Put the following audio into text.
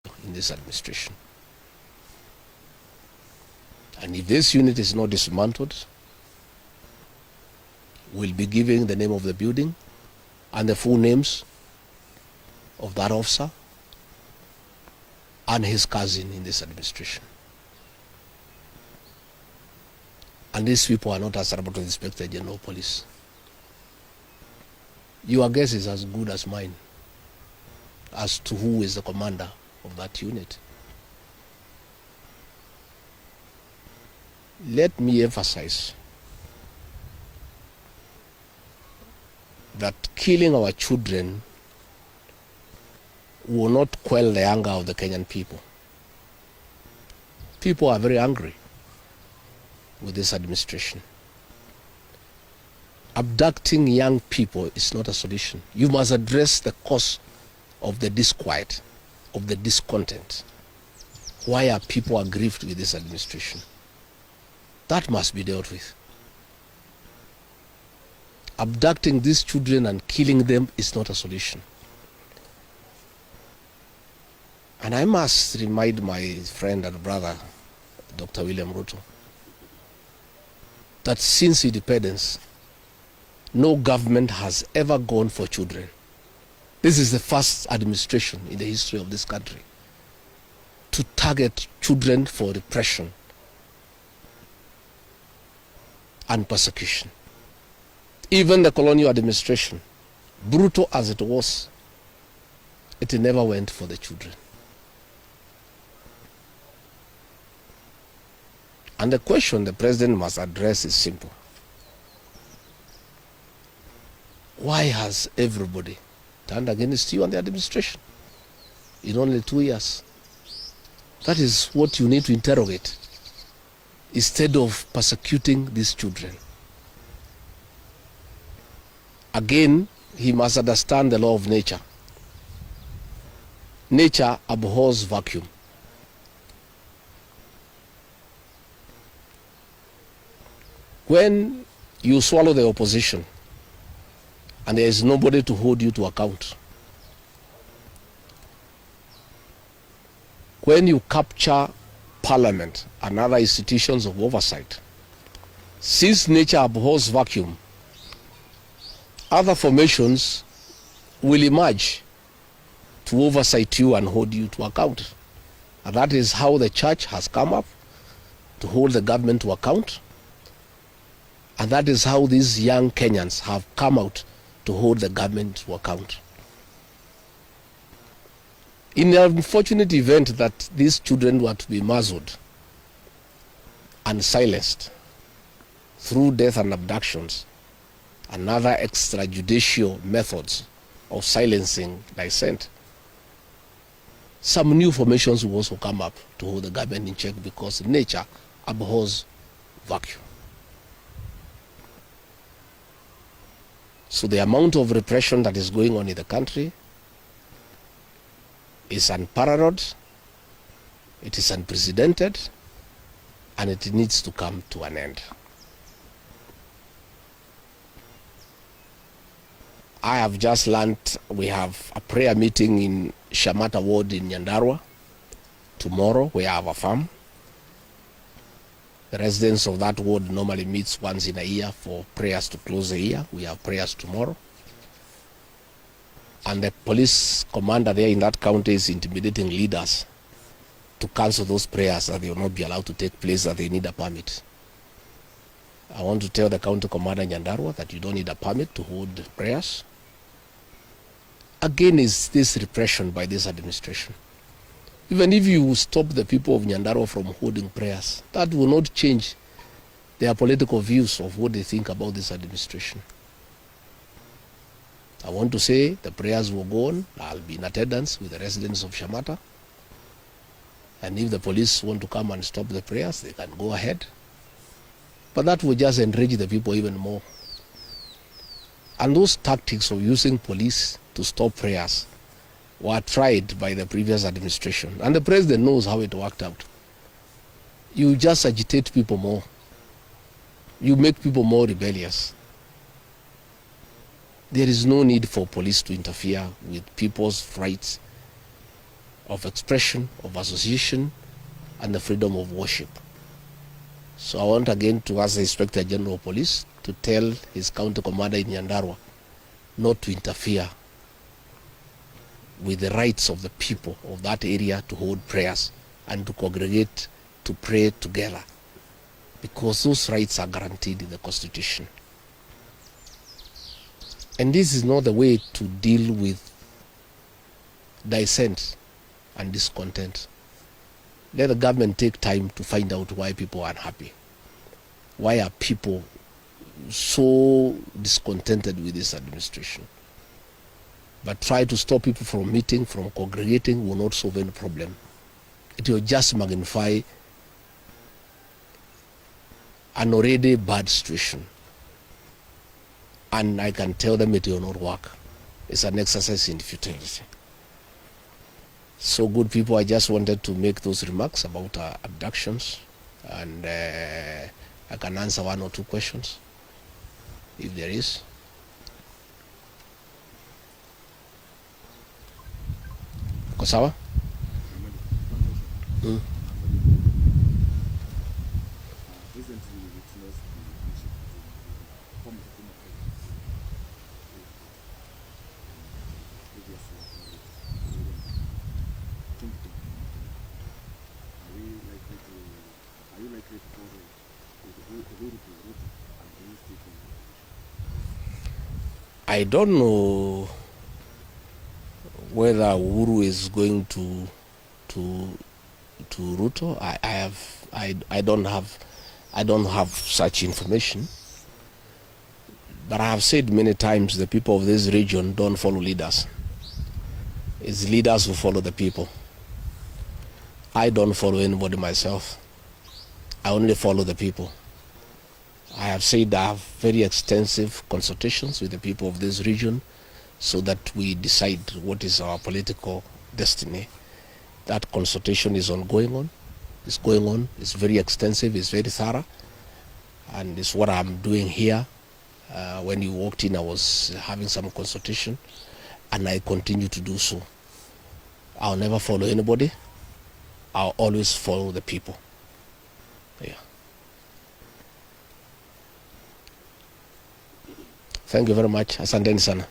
in this administration. And if this unit is not dismantled, we'll be giving the name of the building and the full names of that officer and his cousin in this administration. And these people are not answerable to the Inspector General of Police. Your guess is as good as mine as to who is the commander of that unit. Let me emphasize that killing our children will not quell the anger of the Kenyan people. People are very angry with this administration. Abducting young people is not a solution. You must address the cause of the disquiet, of the discontent. Why are people aggrieved with this administration? That must be dealt with. Abducting these children and killing them is not a solution. And I must remind my friend and brother, Dr. William Ruto, that since independence, no government has ever gone for children. This is the first administration in the history of this country to target children for repression and persecution. Even the colonial administration, brutal as it was, it never went for the children. And the question the president must address is simple. Why has everybody turned against you and the administration in only 2 years? That is what you need to interrogate instead of persecuting these children. Again, he must understand the law of nature. Nature abhors vacuum. When you swallow the opposition and there is nobody to hold you to account, when you capture parliament and other institutions of oversight, since nature abhors vacuum, other formations will emerge to oversight you and hold you to account. And that is how the church has come up to hold the government to account. And that is how these young Kenyans have come out to hold the government to account. In the unfortunate event that these children were to be muzzled and silenced through death and abductions and other extrajudicial methods of silencing dissent, some new formations will also come up to hold the government in check because nature abhors vacuum. So the amount of repression that is going on in the country is unparalleled, it is unprecedented, and it needs to come to an end. I have just learned we have a prayer meeting in Shamata Ward in Nyandarua tomorrow. We have a farm. The residents of that ward normally meets once in a year for prayers to close the year. We have prayers tomorrow. And the police commander there in that county is intimidating leaders to cancel those prayers, that they will not be allowed to take place, that they need a permit. I want to tell the county commander in Nyandarua that you don't need a permit to hold prayers. Again, is this repression by this administration. Even if you stop the people of Nyandarua from holding prayers, that will not change their political views of what they think about this administration. I want to say the prayers will go on. I'll be in attendance with the residents of Shamata. And if the police want to come and stop the prayers, they can go ahead. But that will just enrage the people even more. And those tactics of using police to stop prayers were tried by the previous administration. And the president knows how it worked out. You just agitate people more. You make people more rebellious. There is no need for police to interfere with people's rights of expression, of association, and the freedom of worship. So I want again to ask the Inspector General of Police to tell his county commander in Nyandarua not to interfere with the rights of the people of that area to hold prayers and to congregate to pray together, because those rights are guaranteed in the Constitution. And this is not the way to deal with dissent and discontent. Let the government take time to find out why people are unhappy. Why are people so discontented with this administration? But try to stop people from meeting, from congregating, will not solve any problem. It will just magnify an already bad situation. And I can tell them it will not work. It's an exercise in futility. So good people, I just wanted to make those remarks about abductions, and I can answer one or two questions if there is. Kosawa? I don't know whether Uhuru is going to Ruto. I don't have such information. But I have said many times the people of this region don't follow leaders. It's leaders who follow the people. I don't follow anybody myself. I only follow the people. I have said I have very extensive consultations with the people of this region so that we decide what is our political destiny. That consultation is ongoing. It's going on. It's very extensive. It's very thorough. And it's what I'm doing here. When you walked in, I was having some consultation, and I continue to do so. I'll never follow anybody. I'll always follow the people. Yeah. Thank you very much. Asanteni sana.